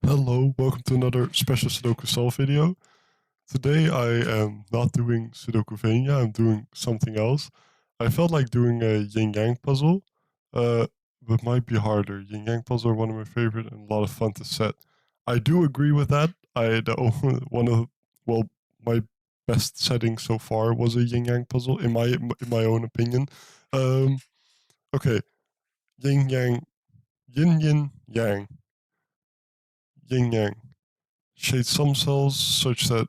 Hello, welcome to another special Sudoku solve video. Today I am not doing sudokuvania, I'm doing something else. I felt like doing a Yin Yang puzzle, but might be harder. Yin Yang puzzles are one of my favorite and a lot of fun to set. I do agree with that. My best setting so far was a Yin Yang puzzle in my own opinion. Okay, Yin Yang, YinYin Yang, Yin Yang. Shade some cells such that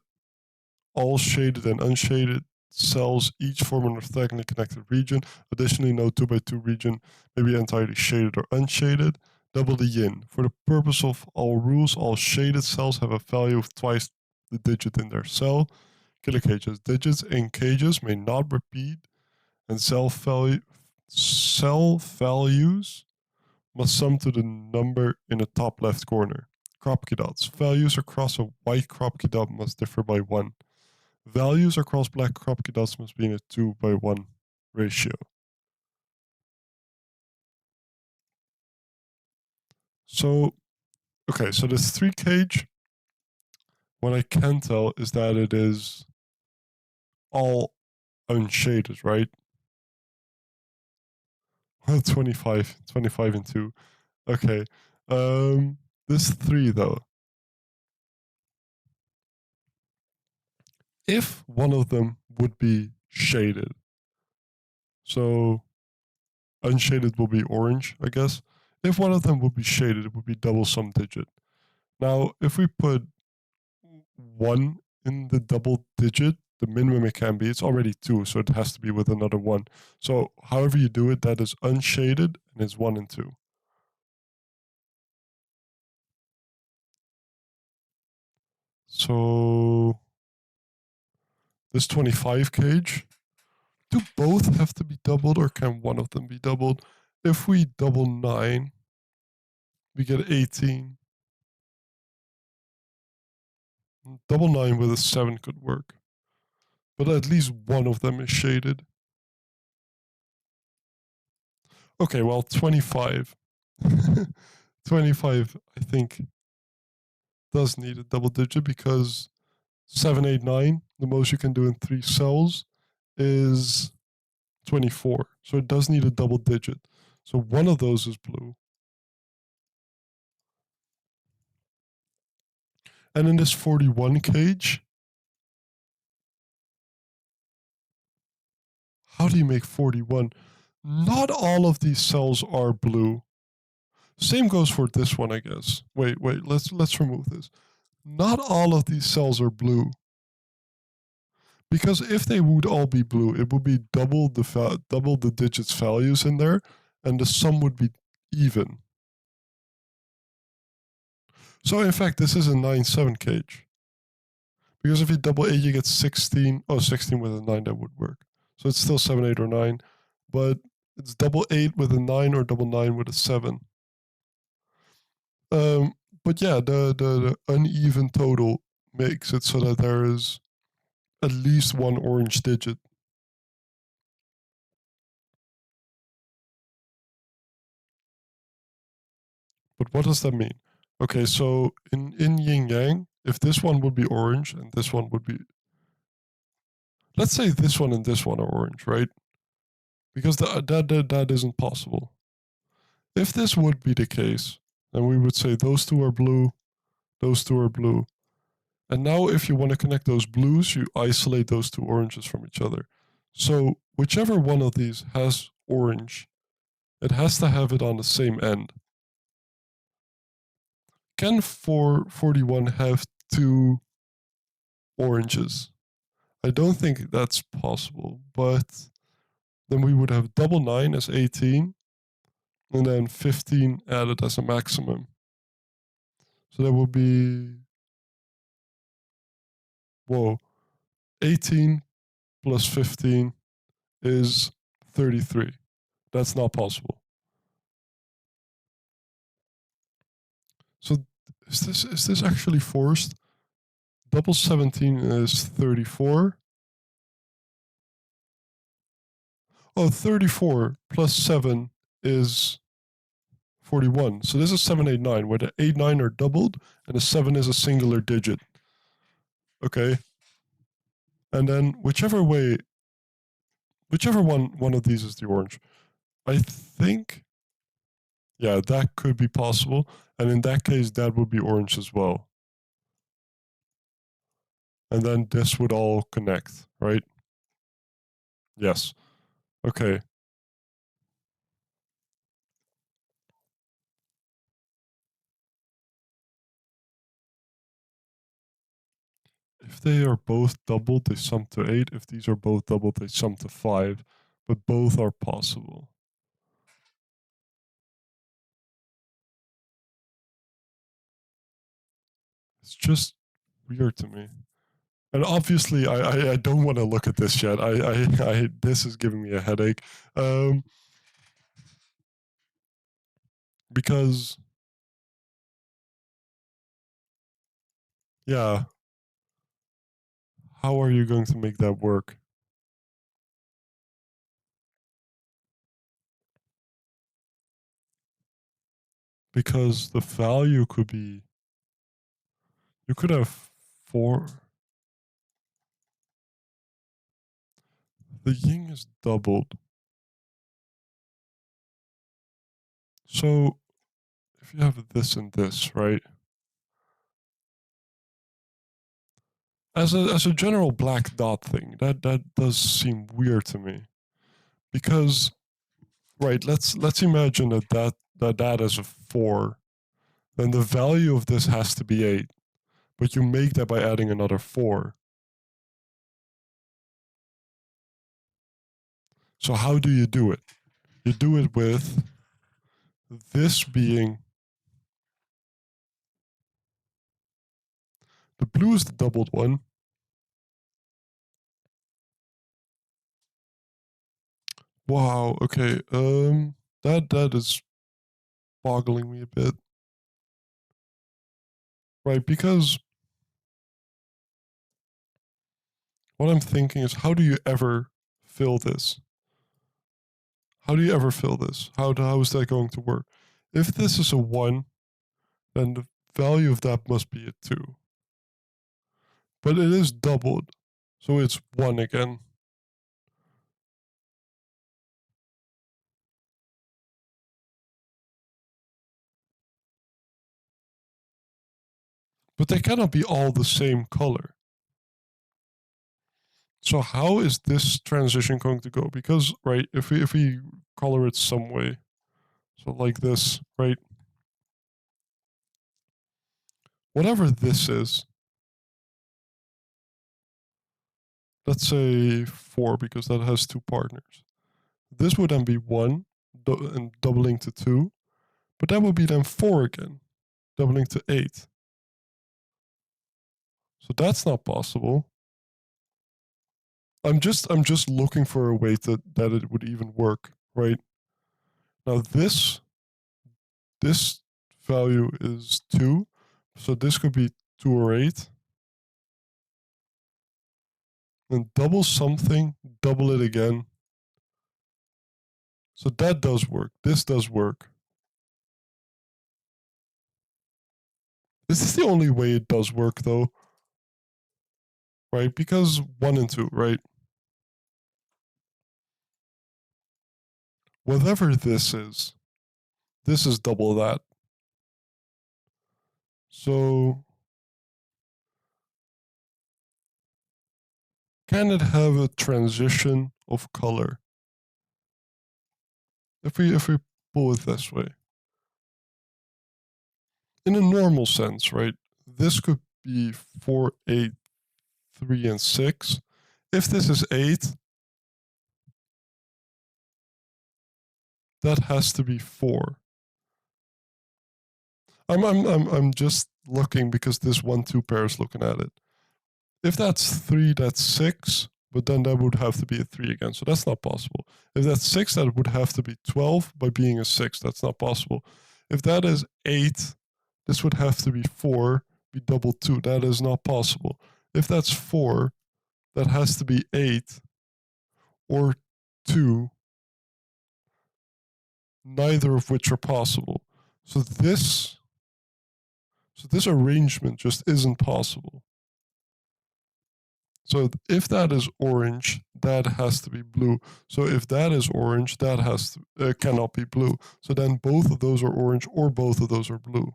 all shaded and unshaded cells each form an orthogonally connected region. Additionally, no 2x2 region may be entirely shaded or unshaded. Double the yin. For the purpose of all rules, all shaded cells have a value of twice the digit in their cell. Killer cages. Digits in cages may not repeat, and cell values must sum to the number in the top left corner. Kropki dots. Values across a white Kropki dot must differ by 1. Values across black Kropki dots must be in a 2:1 ratio. So, okay, so this 3 cage, what I can tell is that it is all unshaded, right? 25 and 2. Okay. This 3 though. If one of them would be shaded, so unshaded will be orange, I guess. If one of them would be shaded, it would be double sum digit. Now, if we put 1 in the double digit, the minimum it can be, it's already 2, so it has to be with another 1. So however you do it, that is unshaded, and it's 1 and 2. So this 25 cage, do both have to be doubled, or can one of them be doubled? If we double 9, we get 18. Double 9 with a 7 could work. But at least one of them is shaded. Okay, well, 25. 25, I think, does need a double digit because 7, 8, 9, the most you can do in 3 cells, is 24. So it does need a double digit. So one of those is blue. And in this 41 cage, how do you make 41? Not all of these cells are blue. Same goes for this one, I guess. Wait, let's remove this. Not all of these cells are blue. Because if they would all be blue, it would be double the digits values in there, and the sum would be even. So in fact, this is a 9-7 cage. Because if you double 8, you get 16. Oh, 16 with a 9, that would work. So it's still 7, 8, or 9. But it's double 8 with a 9 or double 9 with a 7. But yeah, the uneven total makes it so that there is at least one orange digit. But what does that mean? Okay, so in Yin Yang, if this one would be orange and this one would be... Let's say this one and this one are orange, right? Because that isn't possible. If this would be the case, then we would say those two are blue, those two are blue. And now if you want to connect those blues, you isolate those two oranges from each other. So whichever one of these has orange, it has to have it on the same end. Can 441 have 2 oranges? I don't think that's possible, but then we would have double 9 as 18, and then 15 added as a maximum. So that would be, whoa, 18 plus 15 is 33. That's not possible. So is this actually forced? Double 17 is 34. Oh, 34 plus 7 is 41. So this is 7, 8, 9, where the 8, 9 are doubled, and the 7 is a singular digit. Okay. And then whichever one of these is the orange. I think, yeah, that could be possible. And in that case, that would be orange as well. And then this would all connect, right? Yes. Okay. If they are both doubled, they sum to 8. If these are both doubled, they sum to 5. But both are possible. It's just weird to me. And obviously, I don't want to look at this yet. This is giving me a headache. Because, yeah, how are you going to make that work? Because the value could be, you could have 4. The yin is doubled. So if you have this and this, right? As a general black dot thing, that does seem weird to me. Because, right, let's imagine that is a 4. Then the value of this has to be 8. But you make that by adding another 4. So how do you do it? You do it with this being, the blue is the doubled one. Wow, okay, that is boggling me a bit. Right, because what I'm thinking is, how do you ever fill this? How do you ever fill this? How is that going to work? If this is a 1, then the value of that must be a 2. But it is doubled, so it's 1 again. But they cannot be all the same color. So how is this transition going to go? Because, right, if we color it some way, so like this, right? Whatever this is, let's say 4, because that has 2 partners. This would then be 1, and doubling to 2, but that would be then 4 again, doubling to 8. So that's not possible. I'm just looking for a way that it would even work, right? Now this value is 2, so this could be 2 or 8. And double something, double it again. So that does work. This does work. This is the only way it does work, though. Right? Because 1 and 2, right? Whatever this is double that. So can it have a transition of color? If we pull it this way. In a normal sense, right? This could be 4, 8, 3, and 6. If this is 8, that has to be 4. I'm just looking because this 1-2 pair is looking at it. If that's 3, that's 6, but then that would have to be a 3 again, so that's not possible. If that's 6, that would have to be 12 by being a 6, that's not possible. If that is 8, this would have to be 4, be double 2, that is not possible. If that's 4, that has to be 8 or 2, neither of which are possible. So this arrangement just isn't possible. So if that is orange, that has to be blue. So if that is orange, that cannot be blue. So then both of those are orange or both of those are blue.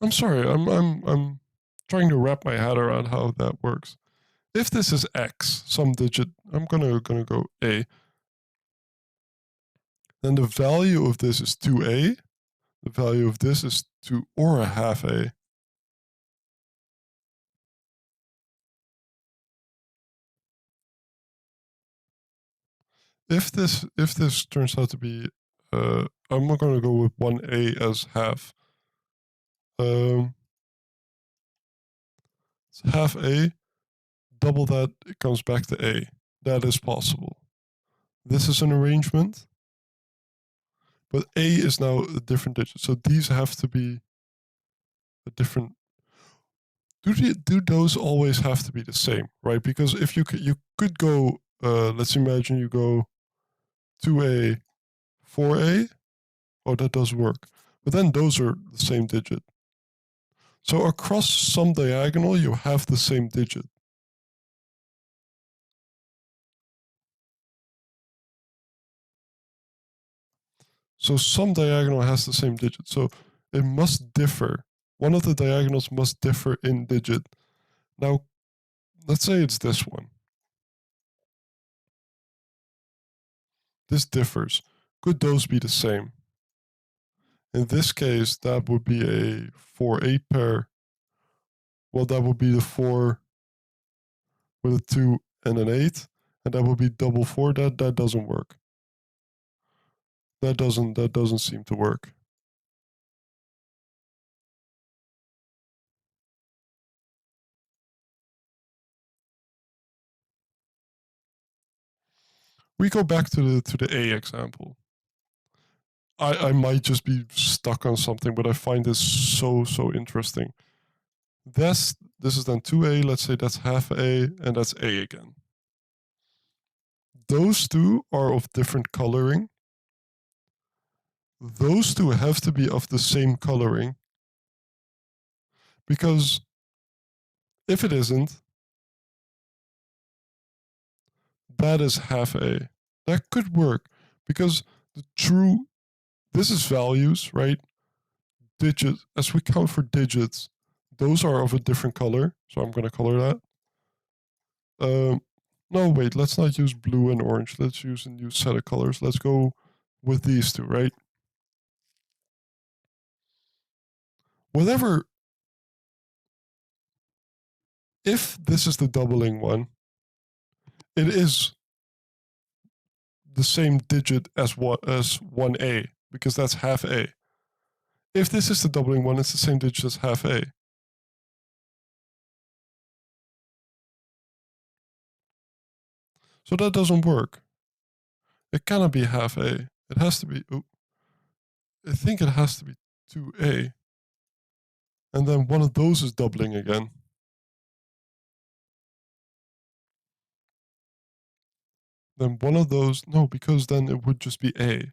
I'm sorry, I'm trying to wrap my head around how that works. If this is x, some digit, I'm gonna go a, then the value of this is 2a, the value of this is 2 or a half a. If this turns out to be, I'm not gonna go with 1a as half. It's half a, double that, it comes back to a. That is possible. This is an arrangement, but a is now a different digit. So these have to be a different. Do those always have to be the same, right? Because if you could go, let's imagine you go 2a, 4a. Oh, that does work. But then those are the same digit. So across some diagonal, you have the same digit. So some diagonal has the same digit. So it must differ. One of the diagonals must differ in digit. Now, let's say it's this one. This differs. Could those be the same? In this case, that would be a 4-8 pair. Well, that would be the 4 with a 2 and an 8. And that would be double 4. That doesn't work. That doesn't seem to work. We go back to the A example. I might just be stuck on something, but I find this so interesting. This is then 2a, let's say that's half a, and that's a again. Those two are of different coloring. Those two have to be of the same coloring, because if it isn't, that is half a. That could work, because this is values, right? Digits, as we count for digits, those are of a different color, so I'm going to color that. No, wait, let's not use blue and orange. Let's use a new set of colors. Let's go with these two, right? Whatever, if this is the doubling one, it is the same digit as 1a, because that's half a. If this is the doubling one, it's the same digit as half a. So that doesn't work. It cannot be half a. It has to be, I think it has to be 2a. And then one of those is doubling again. Then one of those, no, because then it would just be a.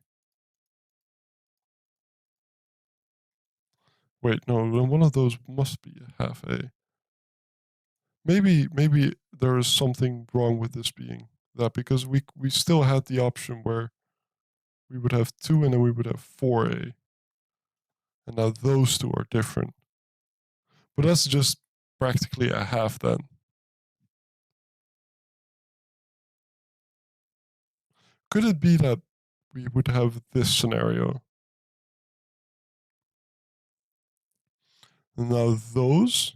Wait, no, then one of those must be a half a. Maybe there is something wrong with this being that, because we still had the option where we would have 2 and then we would have 4a. And now those two are different. But that's just practically a half then. Could it be that we would have this scenario? And now those?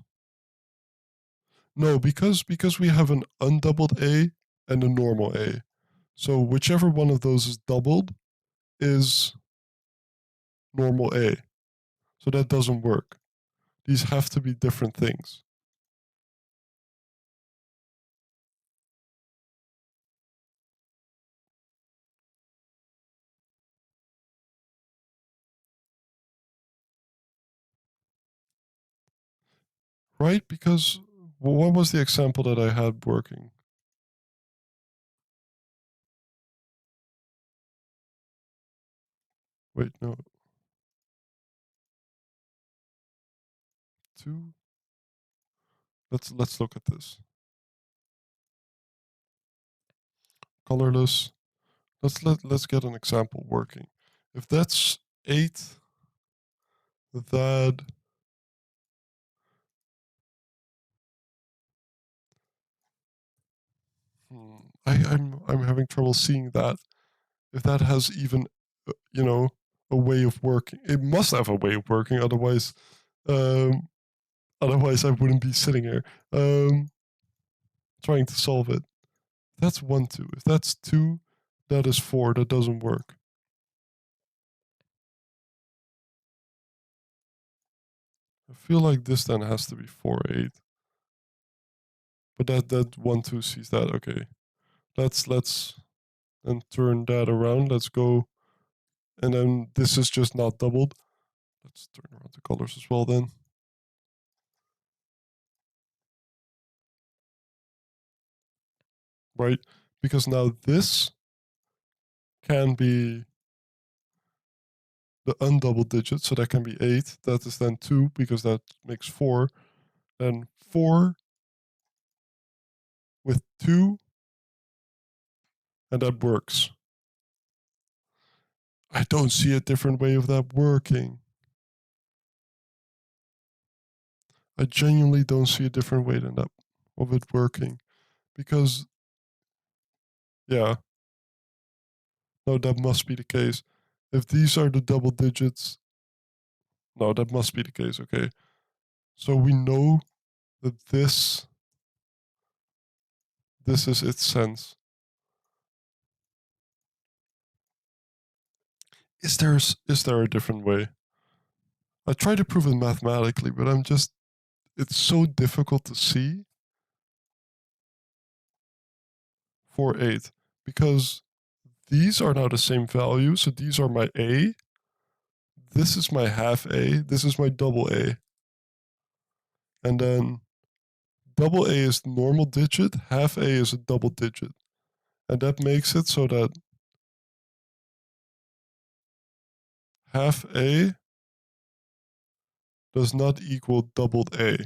No, because we have an undoubled A and a normal A. So whichever one of those is doubled is normal A. So that doesn't work. These have to be different things. Right? Because what was the example that I had working? Wait, no. 2. Let's look at this. Colorless. Let's get an example working. If that's 8, that I'm having trouble seeing that. If that has even a way of working. It must have a way of working, um otherwise I wouldn't be sitting here trying to solve it. That's 1, 2. If that's 2, that is 4. That doesn't work. I feel like this then has to be 4, 8. But that 1, 2 sees that. Okay. Let's then turn that around. Let's go. And then this is just not doubled. Let's turn around the colors as well then. Right? Because now this can be the undoubled digit, so that can be 8. That is then 2, because that makes 4. Then 4 with 2, and that works. I don't see a different way of that working. I genuinely don't see a different way than that of it working. Because, yeah, no, that must be the case. If these are the double digits, no, that must be the case, okay. So we know that this is its sense. Is there a different way? I try to prove it mathematically, but it's so difficult to see for 8, because these are now the same value, so these are my A, this is my half A, this is my double A, and then double A is the normal digit, half A is a double digit, and that makes it so that half A does not equal doubled A.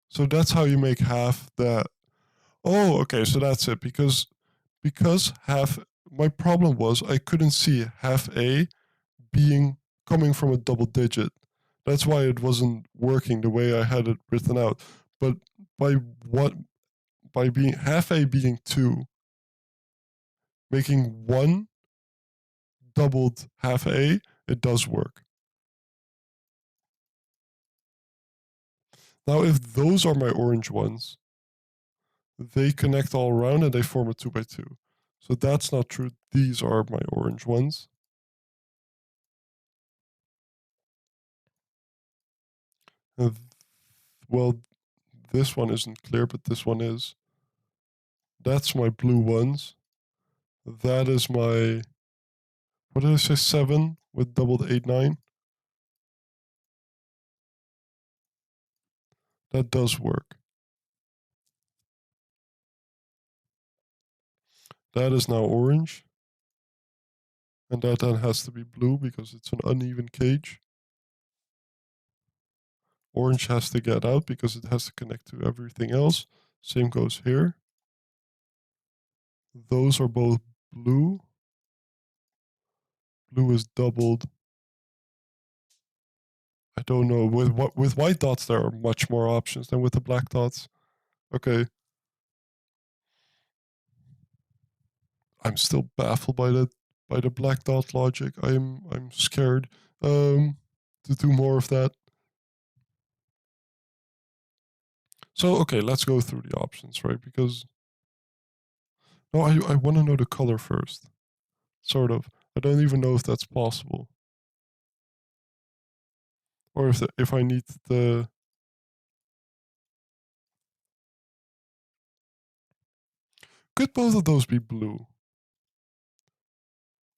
So that's how you make half that. Oh, okay, so that's it, because half, my problem was I couldn't see half A being coming from a double digit. That's why it wasn't working the way I had it written out. But by what by being half A being 2, making 1 doubled half A, it does work. Now if those are my orange ones, they connect all around and they form a 2 by 2. So that's not true. These are my orange ones. And well, this one isn't clear, but this one is. That's my blue ones. That is my, what did I say, 7 with doubled 8, 9? That does work. That is now orange. And that then has to be blue because it's an uneven cage. Orange has to get out because it has to connect to everything else. Same goes here. Those are both blue. Blue is doubled. I don't know. With white dots, there are much more options than with the black dots. Okay. I'm still baffled by the black dot logic. I'm scared to do more of that. So okay, let's go through the options, right? Because no, I want to know the color first. Sort of. I don't even know if that's possible. Or if I need the. Could both of those be blue?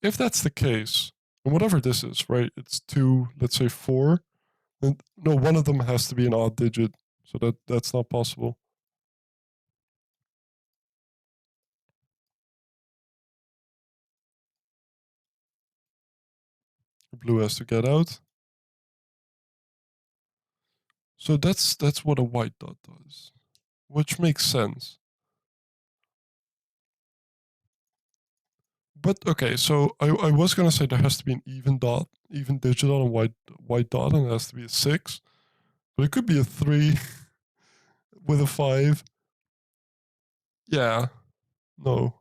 If that's the case, and whatever this is, right? It's 2, let's say 4. And no, one of them has to be an odd digit, so that's not possible. Blue has to get out. So that's what a white dot does, which makes sense. But okay, so I was gonna say there has to be an even dot, even digit on a white dot, and it has to be a 6. But it could be a 3 with a 5. Yeah. No.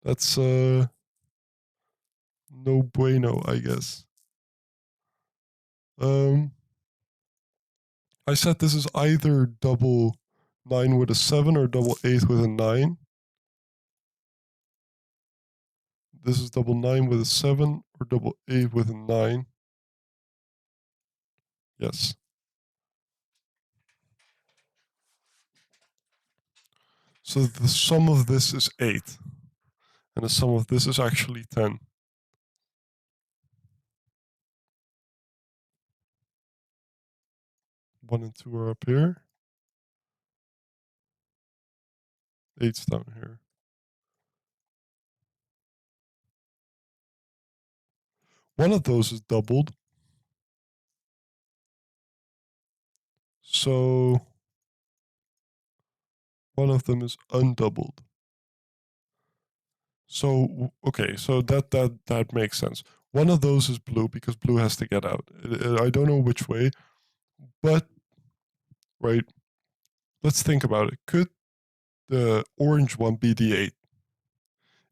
That's no bueno, I guess. I said this is either double 9 with a 7 or double 8 with a 9. This is double 9 with a 7 or double 8 with a 9. Yes. So the sum of this is 8. And the sum of this is actually 10. 1 and 2 are up here. 8's down here. One of those is doubled. So one of them is undoubled. So okay, so that makes sense. One of those is blue because blue has to get out. I don't know which way, but right. Let's think about it. Could the orange one be the 8?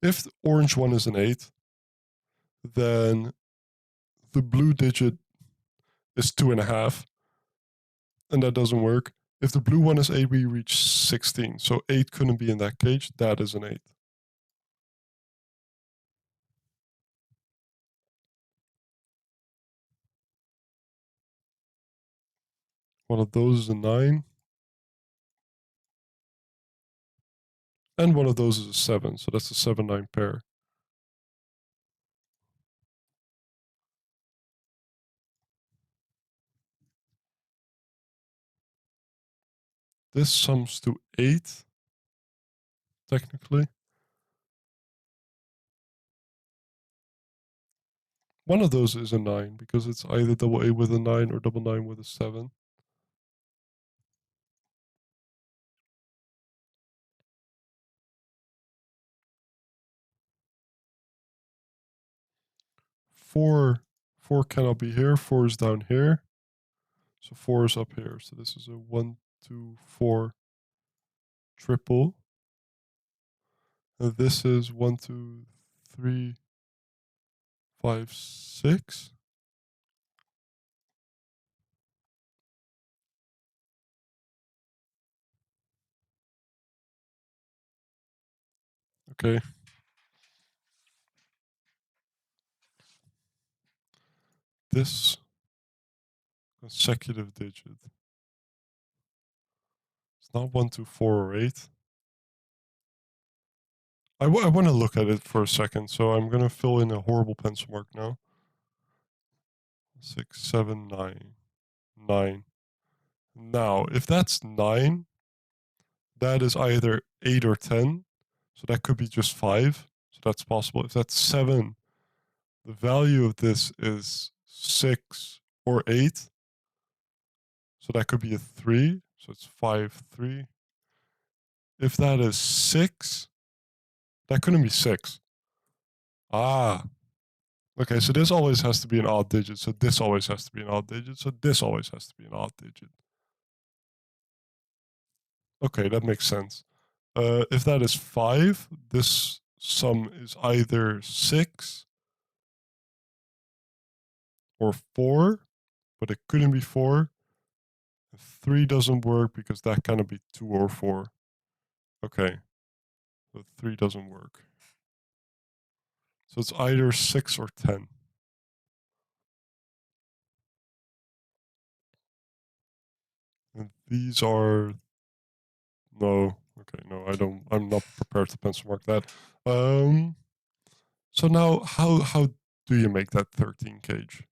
If the orange one is an 8, then the blue digit is 2.5, and that doesn't work. If the blue one is 8, we reach 16. So 8 couldn't be in that cage. That is an 8. One of those is a 9. And one of those is a 7. So that's a 7-9 pair. This sums to 8, technically. One of those is a 9 because it's either double 8 with a 9 or double 9 with a 7. Four cannot be here. 4 is down here. So 4 is up here. So this is a 1, 2, 4 triple. And this is 1, 2, 3, 5, 6. Okay. This consecutive digit. It's not 1, 2, 4, or 8. I want to look at it for a second, so I'm going to fill in a horrible pencil mark now. 6, 7, 9. 9. Now, if that's 9, that is either 8 or 10. So that could be just 5. So that's possible. If that's 7, the value of this is 6 or 8. So that could be a 3. So it's 5, 3. If that is 6, that couldn't be 6. Ah. Okay, so this always has to be an odd digit. So this always has to be an odd digit. So this always has to be an odd digit. Okay, that makes sense. If that is 5, this sum is either 6 or 4, but it couldn't be 4. 3 doesn't work because that cannot be 2 or 4. Okay, so 3 doesn't work. So it's either 6 or 10. And these are... No, okay, no, I'm not prepared to pencil mark that. So now, how do you make that 13 cage?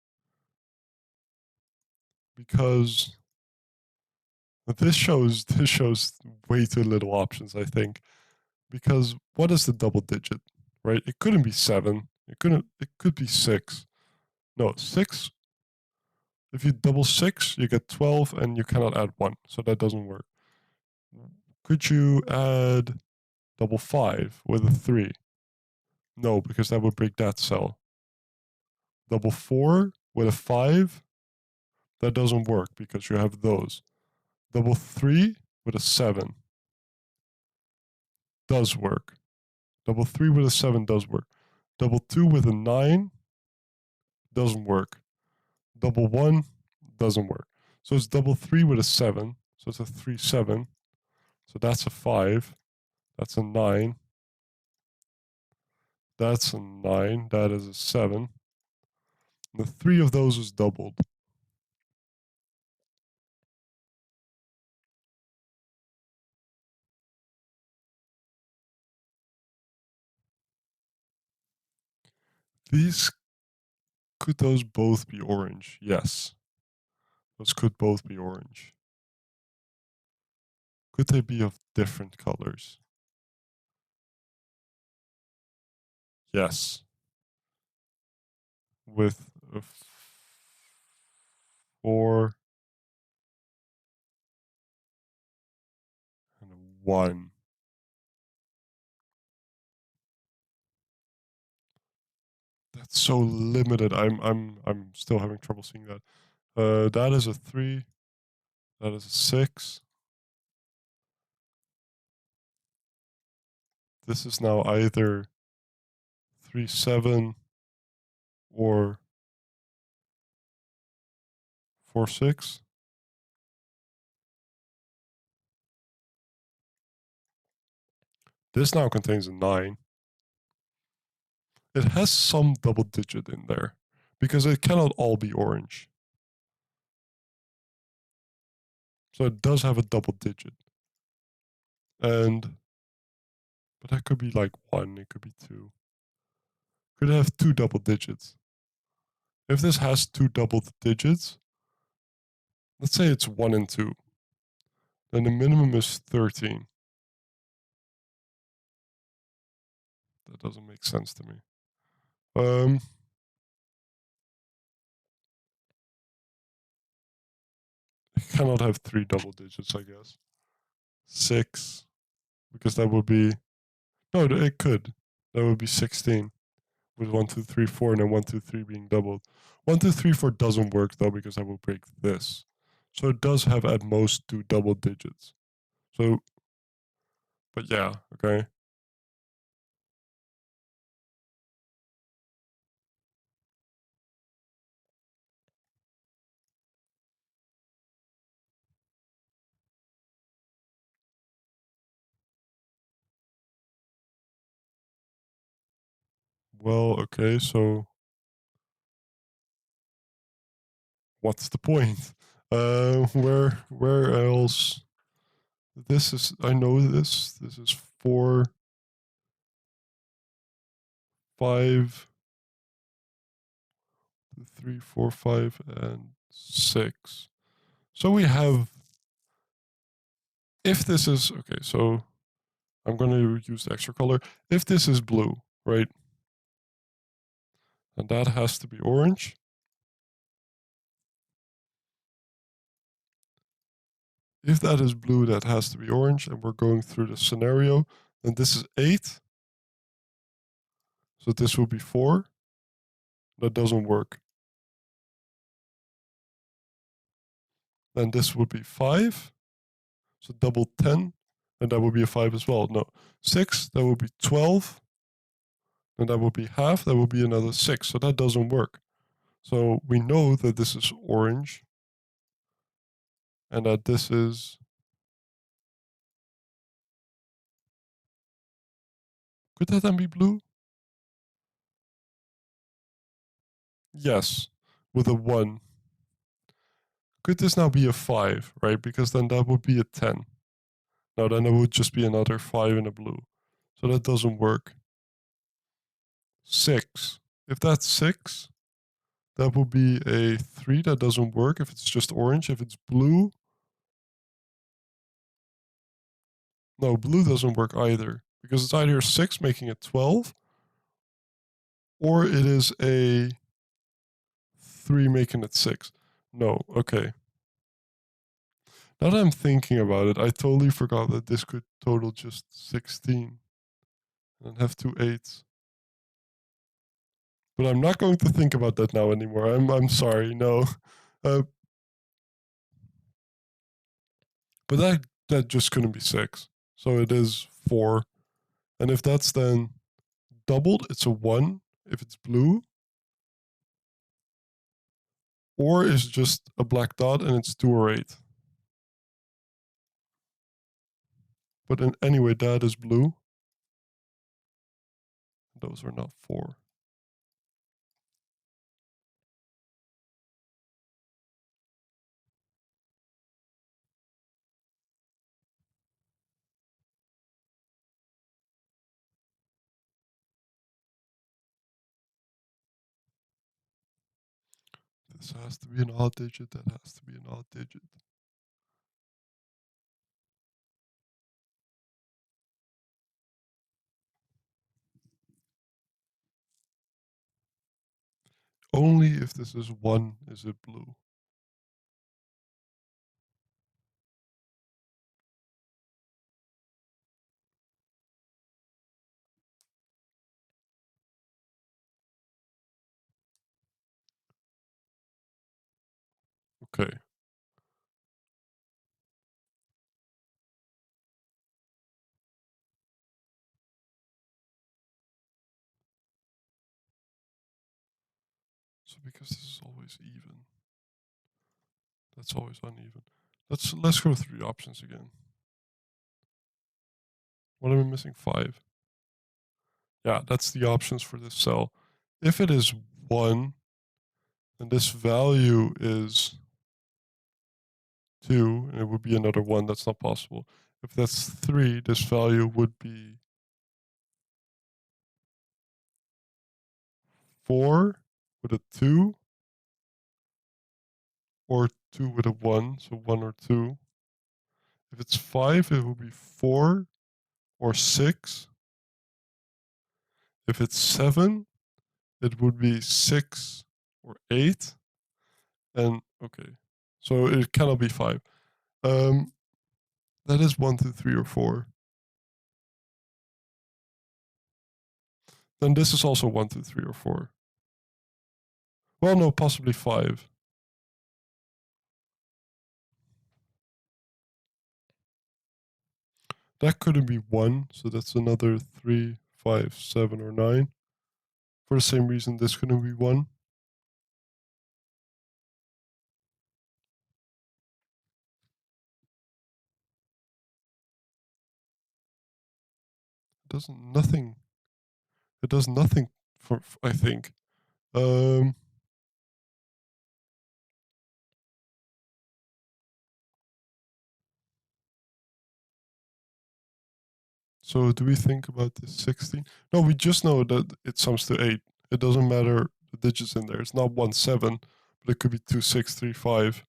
Because this shows way too little options, I think. Because what is the double digit, right? It couldn't be 7. It could be 6. No, 6. If you double 6, you get 12, and you cannot add 1, so that doesn't work. Could you add double 5 with a 3? No, because that would break that cell. Double 4 with a 5? That doesn't work because you have those. Double 3 with a 7 does work. Double 3 with a 7 does work. Double 2 with a 9 doesn't work. Double 1 doesn't work. So it's double 3 with a 7. So it's a 3, 7. So that's a 5. That's a 9. That's a 9. That is a 7. The 3 of those is doubled. Could those both be orange? Yes. Those could both be orange. Could they be of different colors? Yes. With a 4 and a 1. That's so limited. I'm still having trouble seeing that. That is a 3. That is a 6. This is now either 3, 7 or 4, 6. This now contains a 9. It has some double digit in there because it cannot all be orange. So it does have a double digit. But that could be like 1, it could be 2. Could it have 2 double digits? If this has 2 double digits, let's say it's 1 and 2, then the minimum is 13. That doesn't make sense to me. It cannot have 3 double digits, I guess. 6, because that would be... No, it could. That would be 16. With 1, 2, 3, 4, and then 1, 2, 3 being doubled. 1, 2, 3, 4 doesn't work though because I will break this. So it does have at most 2 double digits. So, but yeah, okay. Well, okay, so what's the point? Where else? This is, I know this. This is 4, 5, 3, 4, 5, and 6. So we have, if this is, okay, so I'm going to use the extra color. If this is blue, right? And that has to be orange. If that is blue, that has to be orange. And we're going through the scenario. Then this is 8. So this will be 4. That doesn't work. Then this would be 5. So double 10. And that would be a 5 as well. No. 6, that would be 12. And that would be half. That would be another 6. So that doesn't work. So we know that this is orange. And that this is... Could that then be blue? Yes. With a 1. Could this now be a 5, right? Because then that would be a 10. Now then it would just be another 5 in a blue. So that doesn't work. 6. If that's 6, that would be a 3. That doesn't work if it's just orange. If it's blue... No, blue doesn't work either. Because it's either 6 making it 12, or it is a 3 making it 6. No, okay. Now that I'm thinking about it, I totally forgot that this could total just 16 and have 2 8s. But I'm not going to think about that now anymore. I'm sorry, no. But that just couldn't be 6. So it is 4. And if that's then doubled, it's a 1 if it's blue. Or it's just a black dot and it's 2 or 8. But anyway, that is blue. Those are not 4. This has to be an odd digit. That has to be an odd digit. Only if this is 1 is it blue. Okay. So because this is always even, that's always uneven. Let's go through the options again. What am I missing? 5. Yeah, that's the options for this cell. If it is 1, then this value is 2, and it would be another 1. That's not possible. If that's 3, this value would be 4 with a 2, or 2 with a 1, so 1 or 2. If it's 5, it would be 4 or 6. If it's 7, it would be 6 or 8. And okay, so it cannot be 5. That is 1, 2, 3, or 4. Then this is also 1, 2, 3, or 4. Well, no, possibly 5. That couldn't be 1, so that's another 3, 5, 7, or 9. For the same reason, this couldn't be 1. It does nothing. It does nothing for I think. So do we think about this 16? No, we just know that it sums to 8. It doesn't matter the digits in there. It's not 1, 7, but it could be 2, 6, 3, 5.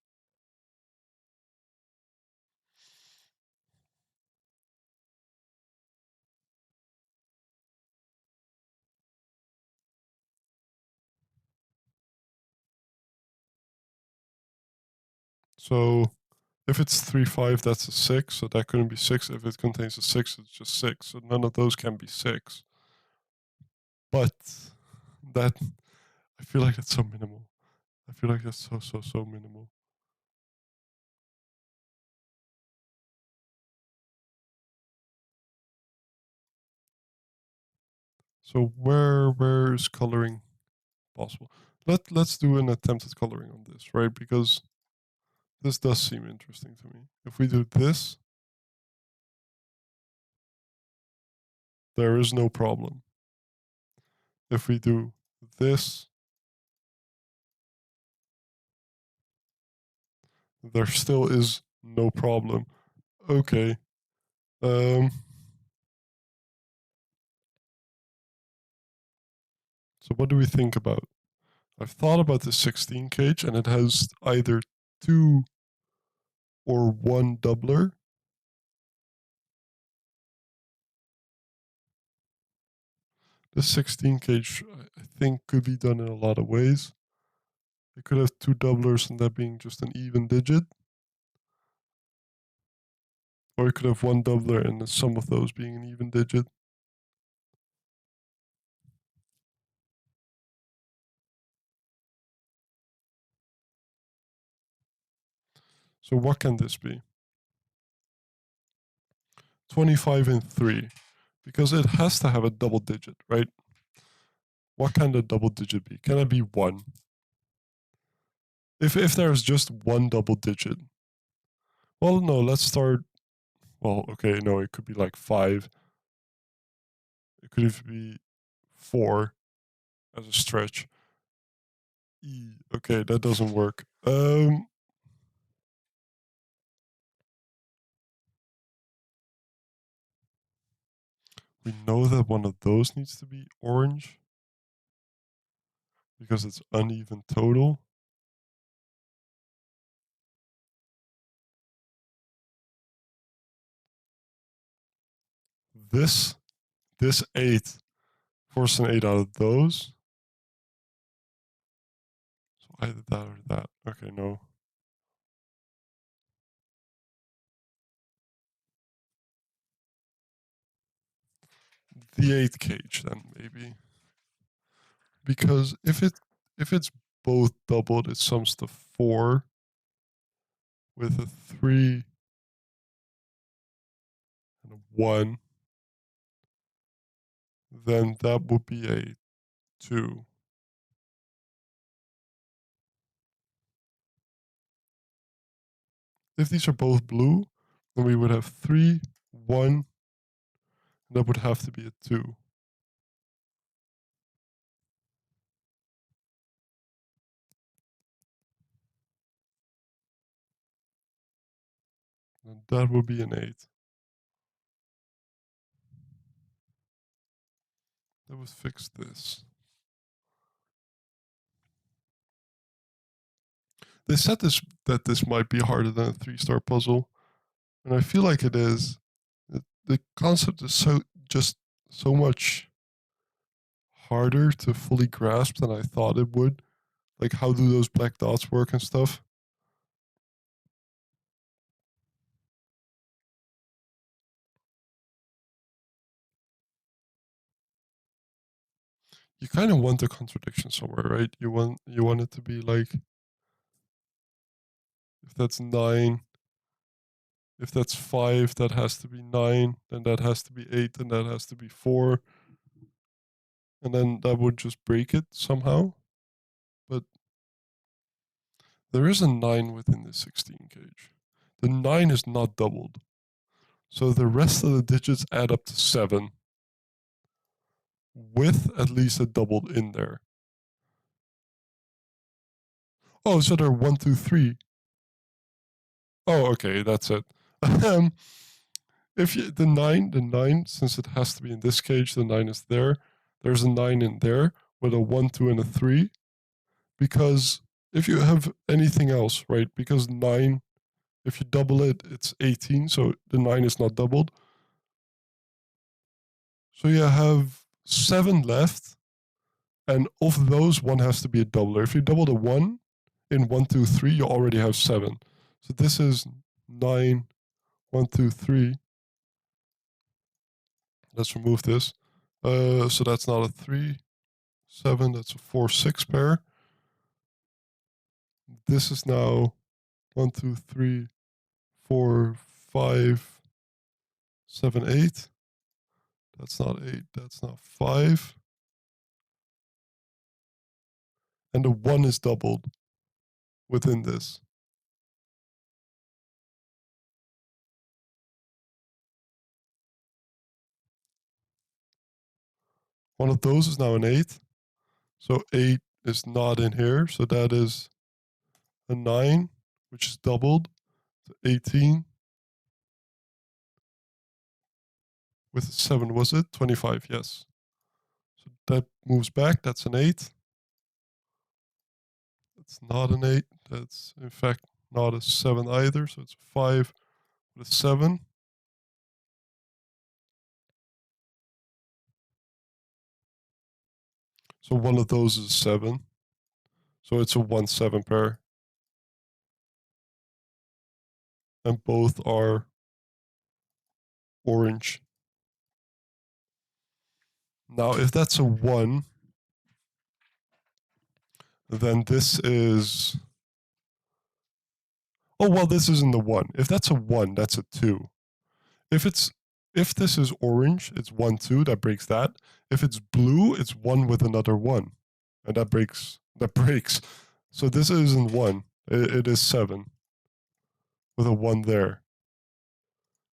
So if it's 3, 5, that's a 6. So that couldn't be 6. If it contains a 6, it's just 6. So none of those can be 6. But that, I feel like that's so minimal. I feel like that's so minimal. So where is coloring possible? Let's do an attempt at coloring on this, right? Because this does seem interesting to me. If we do this, there is no problem. If we do this, there still is no problem. Okay. So what do we think about? I've thought about the 16 cage, and it has either 2 or 1 doubler. The 16 cage, I think, could be done in a lot of ways. I could have two doublers and that being just an even digit. Or I could have one doubler and the sum of those being an even digit. So what can this be? 25 and 3. Because it has to have a double digit, right? What can the double digit be? Can it be 1? If there's just one double digit. Well, no, let's start. Well, okay, no, it could be like 5. It could even be 4 as a stretch. Okay, that doesn't work. We know that one of those needs to be orange because it's uneven total. This 8 force an 8 out of those. So either that or that. Okay, no. The 8 cage then maybe. Because if it's both doubled, it sums to 4 with a 3 and a 1. Then that would be a 2. If these are both blue, then we would have 3, 1, and that would have to be a 2. And that would be an 8. That would fix this. They said that this might be harder than a 3-star puzzle, and I feel like it is. The concept is so much harder to fully grasp than I thought it would. Like, how do those black dots work and stuff? You kind of want a contradiction somewhere, right? You want it to be like, if that's 9, if that's 5, that has to be 9, then that has to be 8, and that has to be 4. And then that would just break it somehow. But there is a 9 within the 16 cage. The 9 is not doubled. So the rest of the digits add up to 7 with at least a doubled in there. Oh, so they're 1, 2, 3. Oh, okay, that's it. If you, the 9, since it has to be in this cage, the 9 is there. There's a 9 in there with a 1, 2, and a 3. Because if you have anything else, right? Because 9, if you double it, it's 18. So the 9 is not doubled. So you have 7 left. And of those, one has to be a doubler. If you double the 1 in 1, 2, 3, you already have 7. So this is 9, 1, 2, 3. Let's remove this. So that's not a 3, 7. That's a 4, 6 pair. This is now 1, 2, 3, 4, 5, 7, 8. That's not 8. That's not 5. And the 1 is doubled within this. One of those is now an 8. So 8 is not in here. So that is a 9, which is doubled to 18. With a 7, was it? 25, yes. So that moves back. That's an 8. That's not an 8. That's, in fact, not a 7 either. So it's a 5 with a 7. So one of those is a 7. So it's a 1-7 pair. And both are orange. Now, if that's a 1, then this is... Oh, well, this isn't the 1. If that's a 1, that's a 2. If this is orange, it's 1, 2, that breaks that. If it's blue, it's 1 with another 1. And that breaks. So this isn't 1. It is 7. With a 1 there.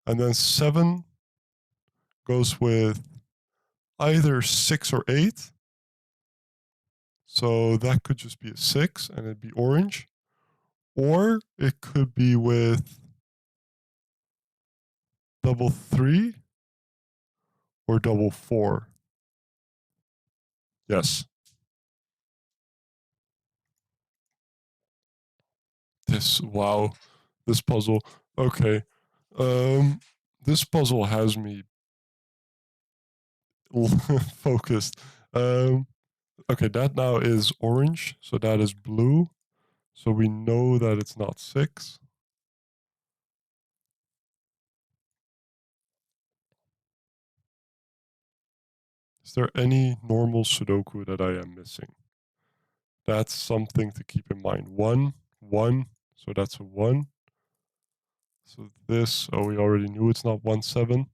And then 7 goes with either 6 or 8. So that could just be a 6 and it'd be orange. Or it could be with double 3 or double 4. Yes. Wow, this puzzle. Okay. This puzzle has me focused. Okay, that now is orange, so that is blue. So we know that it's not 6. Is there any normal Sudoku that I am missing? That's something to keep in mind. 1, 1, so that's a 1. So this, oh, we already knew it's not 1, 7.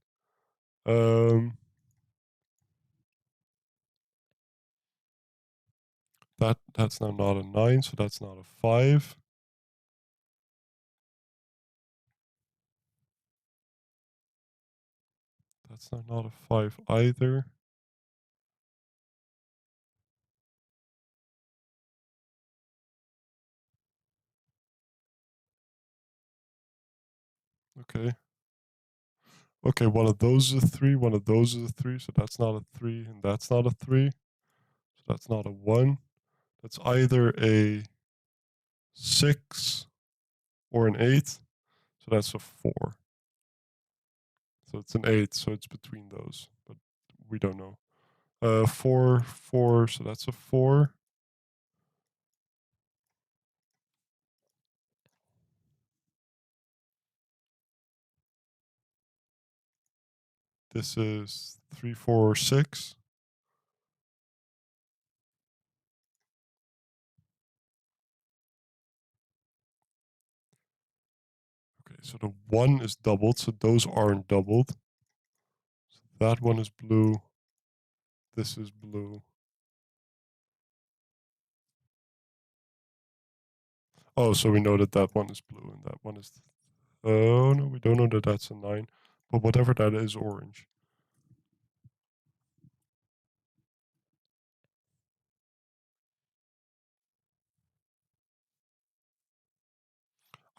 That's now not a 9, so that's not a 5. That's now not a 5 either. Okay. Okay, one of those is a 3, one of those is a 3, so that's not a 3, and that's not a 3. So that's not a 1. That's either a 6 or an 8, so that's a 4. So it's an 8, so it's between those, but we don't know. 4, 4, so that's a 4. This is 3, 4, 6. Okay, so the 1 is doubled, so those aren't doubled. So that one is blue. This is blue. Oh, so we know that that one is blue and that one is... Oh, no, we don't know that that's a 9. But whatever that is, orange.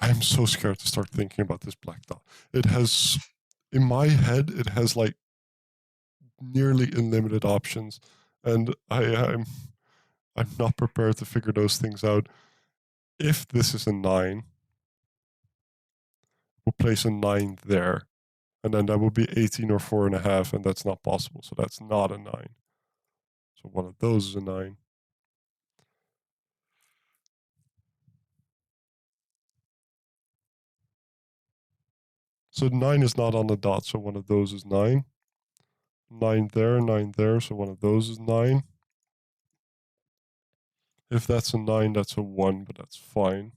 I'm so scared to start thinking about this black dot. It has... In my head, it has, like, nearly unlimited options. And I'm not prepared to figure those things out. If this is a 9, we'll place a 9 there. And then that would be 18 or 4.5, and that's not possible. So that's not a 9. So one of those is a 9. So 9 is not on the dot, so one of those is 9. 9 there, so one of those is 9. If that's a 9, that's a 1, but that's fine.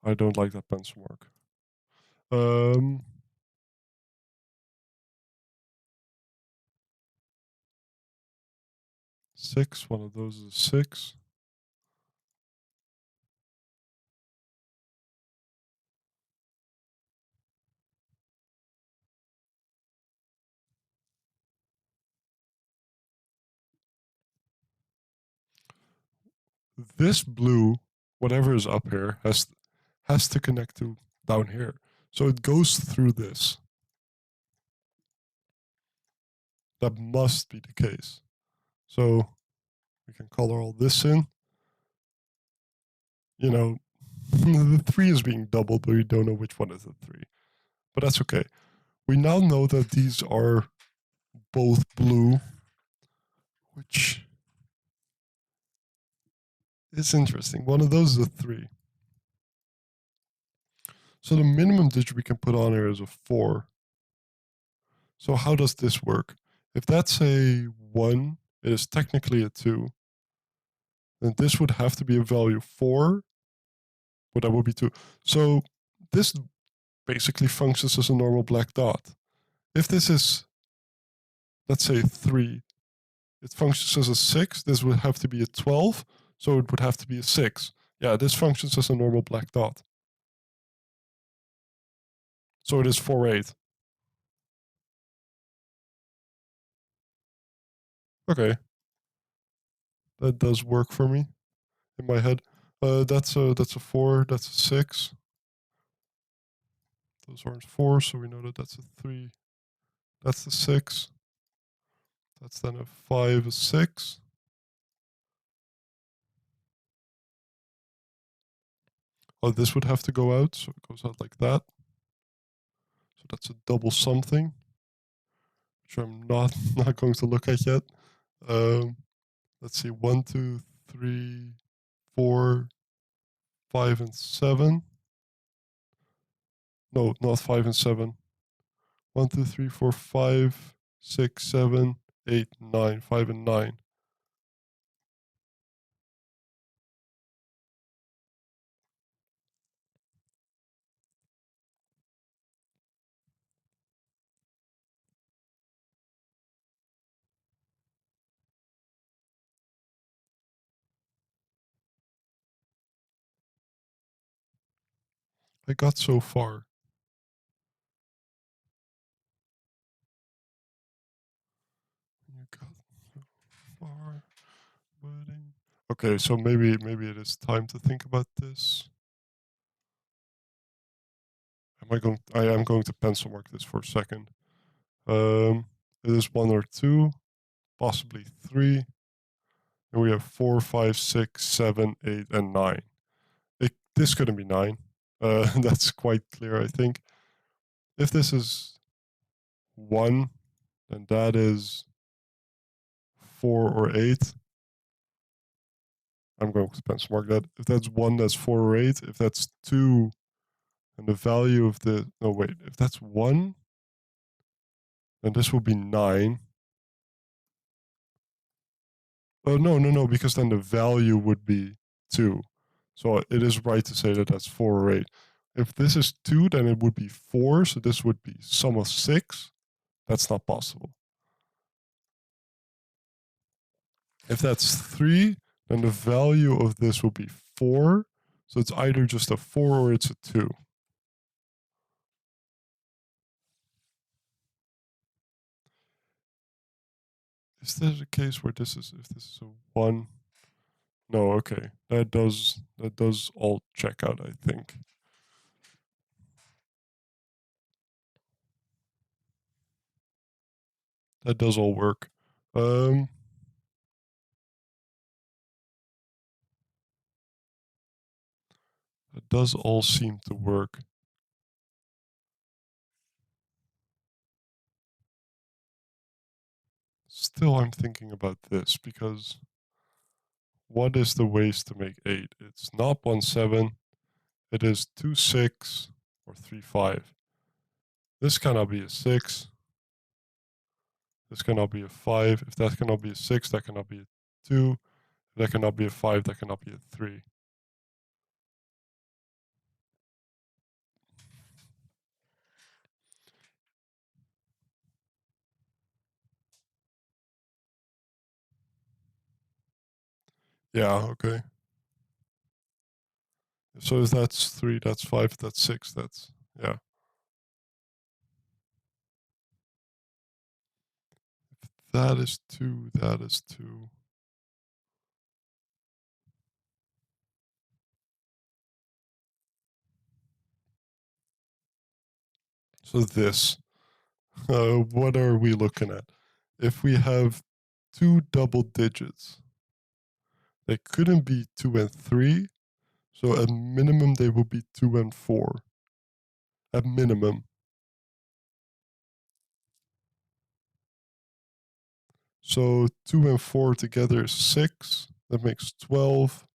I don't like that pencil mark. 6, one of those is 6. This blue, whatever is up here, has to connect to down here. So it goes through this. That must be the case. So we can color all this in. You know, the 3 is being doubled, but we don't know which one is the 3. But that's okay. We now know that these are both blue, which It's interesting. One of those is a 3. So the minimum digit we can put on here is a 4. So how does this work? If that's a 1, it is technically a 2. Then this would have to be a value 4, but that would be 2. So this basically functions as a normal black dot. If this is, let's say, 3, it functions as a 6. This would have to be a 12, so it would have to be a 6. Yeah, this functions as a normal black dot. So it is 4, 8. Okay, that does work for me in my head. That's a 4, that's a 6. Those aren't 4, so we know that that's a 3. That's the 6. That's then a 5, a 6. Oh, this would have to go out, so it goes out like that. So that's a double something, which I'm not going to look at yet. Let's see, 1, 2, 3, 4, 5, and 7. No, not 5 and 7. 1, 2, 3, 4, 5, 6, 7, 8, 9. 5 and 9. I got so far. You got so far, buddy. Okay, so maybe it is time to think about this. I am going to pencil mark this for a second. It is 1 or 2, possibly 3. And we have 4, 5, 6, 7, 8, and 9. This couldn't be 9. That's quite clear, I think. If this is 1, then that is 4 or 8. I'm going to pencil mark that. If that's 1, that's 4 or 8. If that's 2, and the value of the... No, wait. If that's 1, then this will be 9. Oh, no, because then the value would be 2. So it is right to say that that's 4 or 8. If this is 2, then it would be 4, so this would be sum of 6. That's not possible. If that's 3, then the value of this will be 4. So it's either just a 4 or it's a 2. Is there a case where if this is a 1? No, okay. That does all check out, I think. That does all work. That does all seem to work. Still, I'm thinking about this because what is the ways to make 8? It's not 1, 7. It is 2, 6 or 3, 5. This cannot be a 6. This cannot be a 5. If that cannot be a 6, that cannot be a 2. If that cannot be a 5, that cannot be a 3. Yeah, okay. So if that's 3, that's 5, that's 6, that's... Yeah. If that is 2, that is 2. So this, what are we looking at? If we have 2 double digits, they couldn't be 2 and 3. So at minimum, they will be 2 and 4. At minimum. So 2 and 4 together is 6. That makes 12.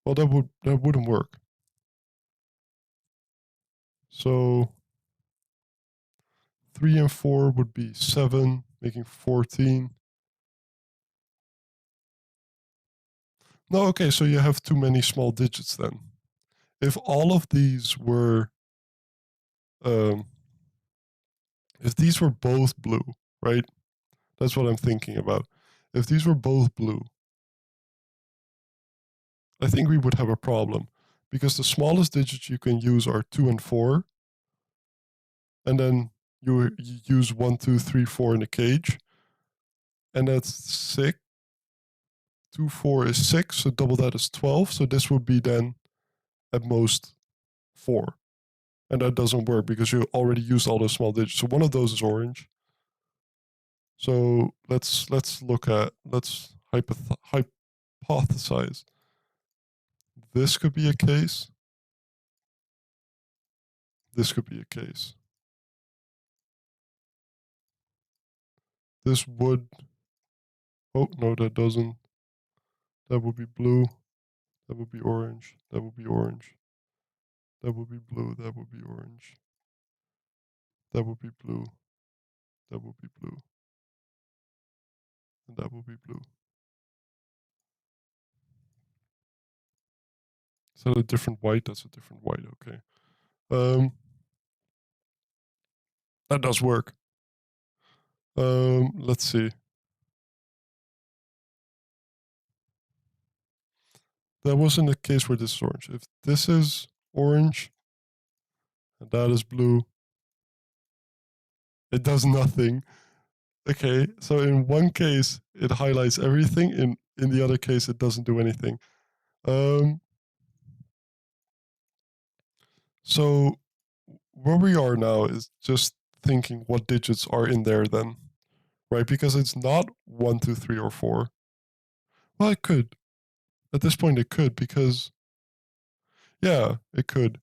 Well, that wouldn't work. So 3 and 4 would be 7, making 14. No, okay, so you have too many small digits then. If all of these were, if these were both blue, right? That's what I'm thinking about. If these were both blue, I think we would have a problem because the smallest digits you can use are 2 and 4. And then you use 1, 2, 3, 4 in the cage. And that's 6. 2, 4 is 6, so double that is 12. So this would be then at most 4. And that doesn't work because you already used all those small digits. So one of those is orange. So let's hypothesize. This could be a case. This could be a case. This would, oh no, that doesn't. That would be blue. That would be orange. That would be orange. That would be blue. That would be orange. That would be blue. That would be blue. And that would be blue. Is that a different white? That's a different white. Okay. That does work. Let's see. That wasn't the case where this is orange. If this is orange and that is blue, it does nothing. Okay, so in one case it highlights everything. In the other case, it doesn't do anything. So where we are now is just thinking what digits are in there then, right? Because it's not 1, 2, 3, or 4. Well, it could. At this point, it could because, yeah, it could.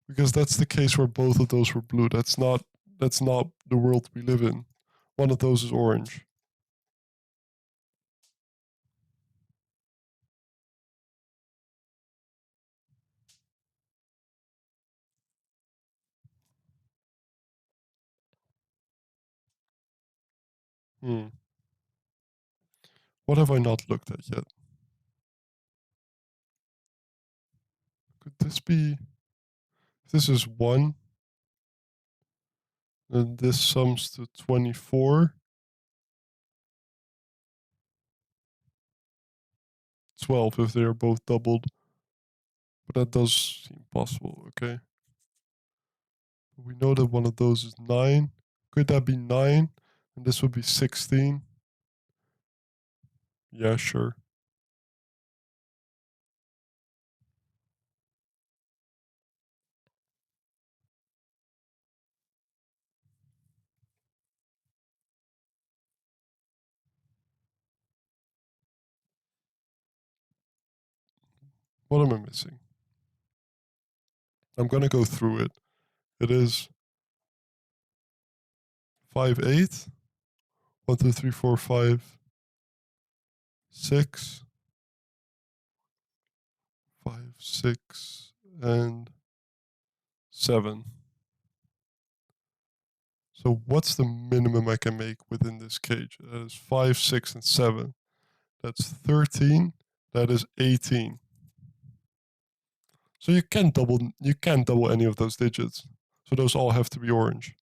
Because that's the case where both of those were blue. That's not the world we live in. One of those is orange. Hmm. What have I not looked at yet? Could this be? If this is 1, then this sums to 24. 12 if they are both doubled. But that does seem possible, okay? We know that one of those is 9. Could that be 9? And this would be 16. Yeah, sure. What am I missing? I'm gonna go through it. It is 5, 8. 1, 2, 3, 4, 5, 6. 5, 6, and 7. So what's the minimum I can make within this cage? That is 5, 6, and 7. That's 13. That is 18. So you can't double any of those digits. So those all have to be orange.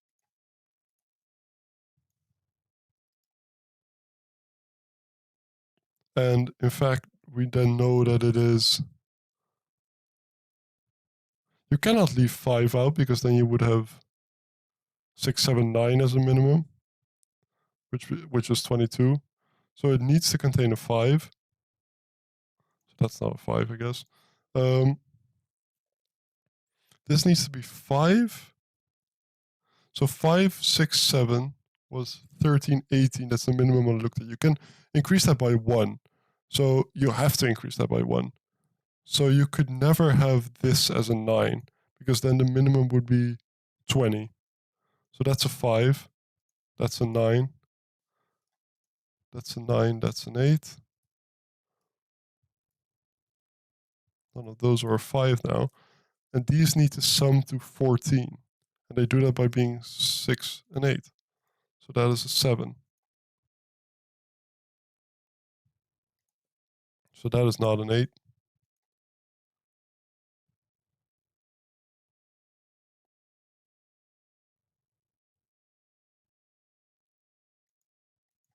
And in fact, we then know that it is. You cannot leave 5 out because then you would have 6, 7, 9 as a minimum, which is 22. So it needs to contain a 5. So that's not a 5, I guess. This needs to be 5. So 5, 6, 7 was 13, 18. That's the minimum I looked at. You can increase that by 1. So you have to increase that by 1. So you could never have this as a 9 because then the minimum would be 20. So that's a 5. That's a 9. That's a 9. That's an 8. None of those are 5 now. And these need to sum to 14. And they do that by being 6 and 8. So that is a 7. So that is not an 8.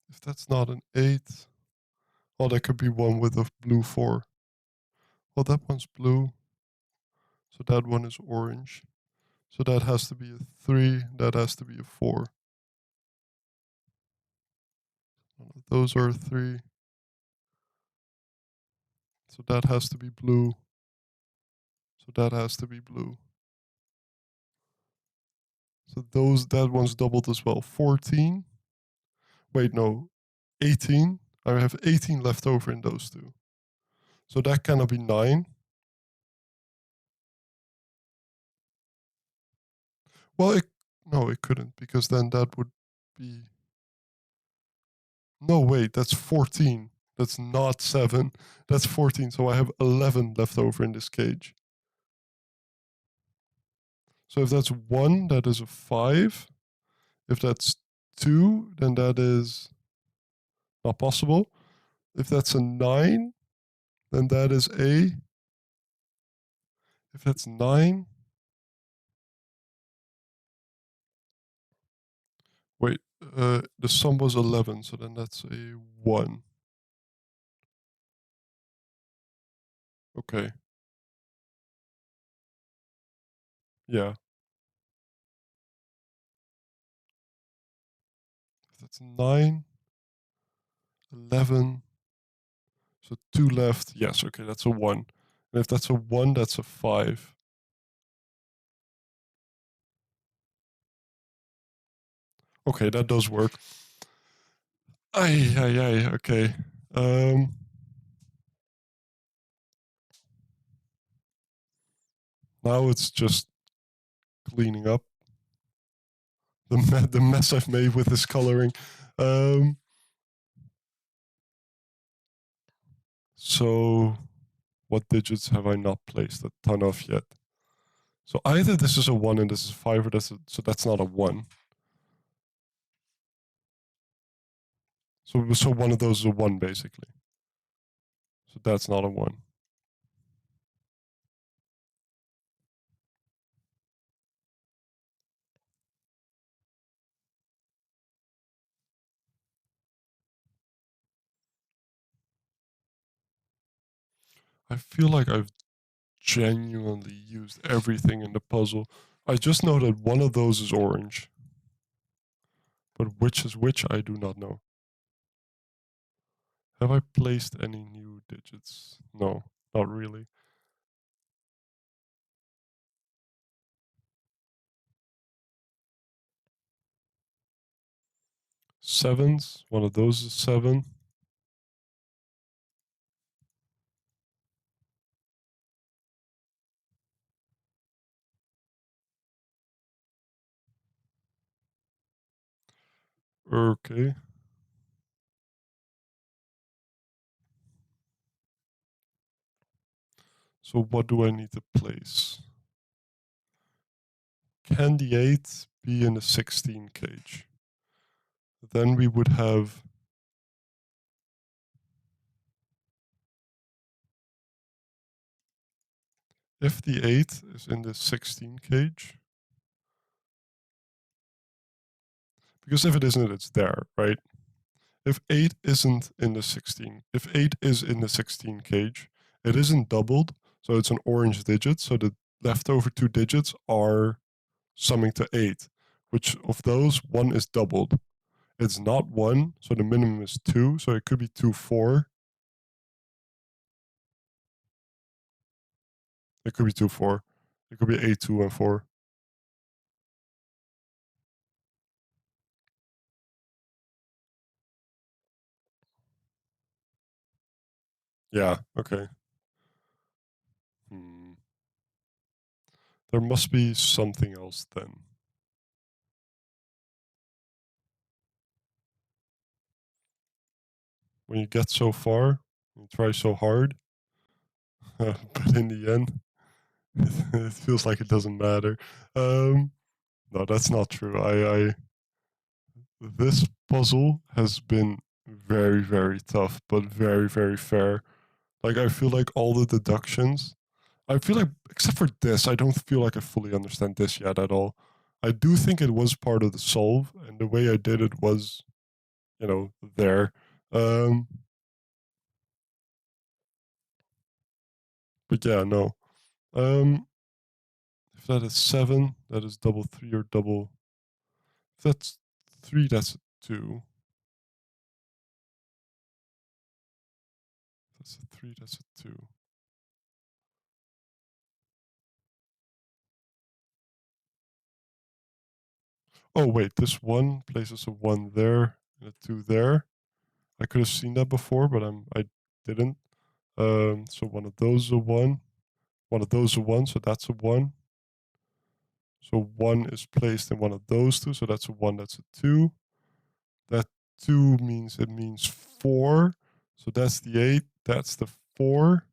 If that's not an 8, well, there could be one with a blue 4. Well, that one's blue. So that one is orange. So that has to be a 3. That has to be a 4. Those are 3. So that has to be blue. So that has to be blue. So that one's doubled as well. 14. Wait, no. 18. I have 18 left over in those two. So that cannot be 9. Well, no, it couldn't, because then that would be... No, wait, that's 14. That's not 7. That's 14. So I have 11 left over in this cage. So if that's 1, that is a 5. If that's 2, then that is not possible. If that's a 9, then that is a... If that's 9... Wait, the sum was 11, so then that's a 1. Okay. Yeah. If that's 9, 11... So 2 left. Yes, okay, that's a 1. And if that's a 1, that's a 5. Okay, that does work. Ay, okay. Now it's just cleaning up the mess I've made with this coloring. So what digits have I not placed a ton of yet? So either this is a 1 and this is 5, or so that's not a 1. So one of those is a 1, basically. So that's not a 1. I feel like I've genuinely used everything in the puzzle. I just know that one of those is orange. But which is which, I do not know. Have I placed any new digits? No, not really. Sevens, one of those is 7. Okay. So what do I need to place? Can the 8 be in the 16 cage? Then we would have... If the 8 is in the 16 cage... Because if it isn't, it's there, right? If 8 isn't in the 16... If 8 is in the 16 cage, it isn't doubled, so it's an orange digit, so the leftover 2 digits are summing to 8. Which of those, 1 is doubled. It's not 1, so the minimum is 2, so it could be 2, 4. It could be 2, 4. It could be 8, 2, and 4. Yeah, okay. There must be something else then. When you get so far, you try so hard, but in the end, it feels like it doesn't matter. No, that's not true. This puzzle has been very, very tough, but very, very fair. Like, I feel like all the deductions, I feel like, except for this, I don't feel like I fully understand this yet at all. I do think it was part of the solve, and the way I did it was, there. Um, but yeah, no. If that is 7, that is double 3 or double. If that's 3, that's a 2. That's a 3, that's a 2. Oh, wait, this 1 places a 1 there and a 2 there. I could have seen that before, but I didn't. So one of those is a 1. One of those is a 1, so that's a 1. So 1 is placed in one of those two, so that's a 1, that's a 2. That 2 means 4. So that's the 8, that's the 4.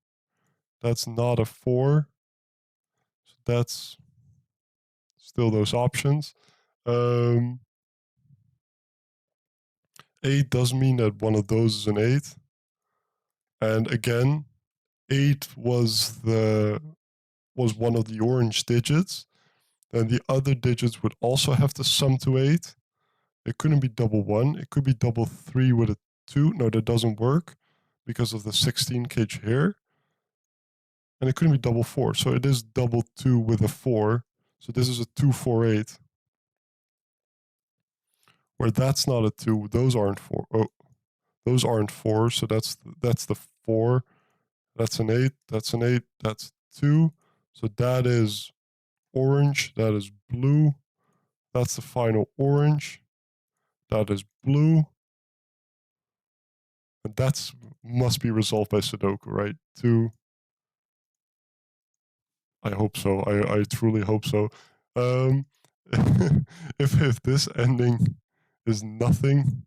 That's not a 4. So that's still those options. 8 does mean that one of those is an 8. And again, 8 was one of the orange digits. Then the other digits would also have to sum to 8. It couldn't be double 1. It could be double 3 with a 2. No, that doesn't work because of the 16 kg here. And it couldn't be double 4. So it is double 2 with a 4. So this is a 2, 4, 8. Where that's not a 2. Those aren't 4. Oh, those aren't 4. So that's the 4. That's an 8. That's an 8. That's 2. So that is orange. That is blue. That's the final orange. That is blue. And that must be resolved by Sudoku, right? 2. I hope so. I truly hope so. If this ending is nothing,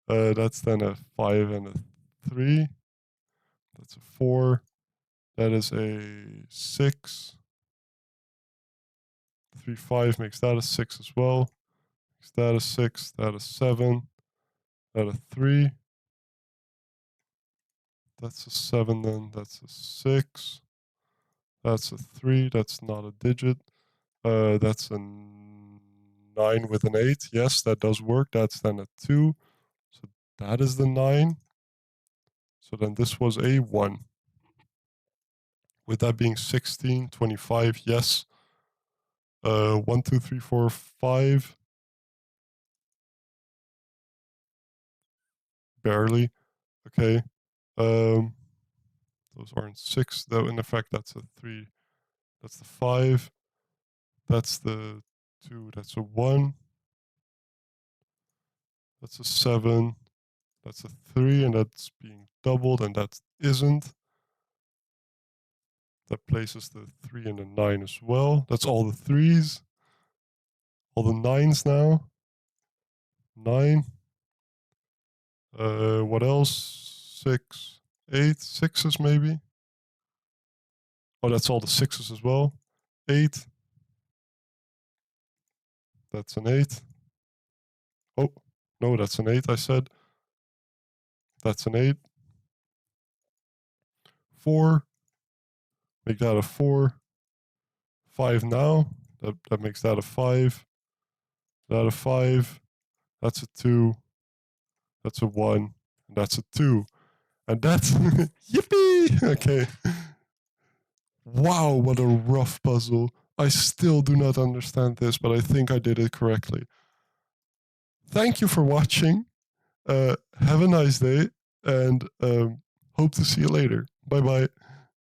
that's then a 5 and a 3. That's a 4. That is a 6. 3, 5 makes that a 6 as well. Makes that a 6. That a 7. That a 3. That's a 7 then. That's a 6. That's a 3. That's not a digit. That's a 9 with an 8. Yes, that does work. That's then a 2. So that is the 9. So then this was a 1. With that being 16, 25, yes. 1, 2, 3, 4, 5. Barely. Okay. Those aren't 6. Though in effect, that's a 3. That's the 5. That's the 2. That's a 1. That's a 7. That's a 3. And that's being doubled. And that isn't. That places the 3 and the 9 as well. That's all the 3s. All the 9s now. 9. What else? 6, 8, 6s maybe. Oh, that's all the 6s as well. 8. That's an 8. Oh, no, that's an 8, I said. That's an 8. 4. Make that a 4. 5 now. That makes that a 5. That a 5. That's a 2. That's a 1. And that's a 2. And that's yippee! Okay. Wow, what a rough puzzle. I still do not understand this, but I think I did it correctly. Thank you for watching. Have a nice day, and hope to see you later. Bye bye.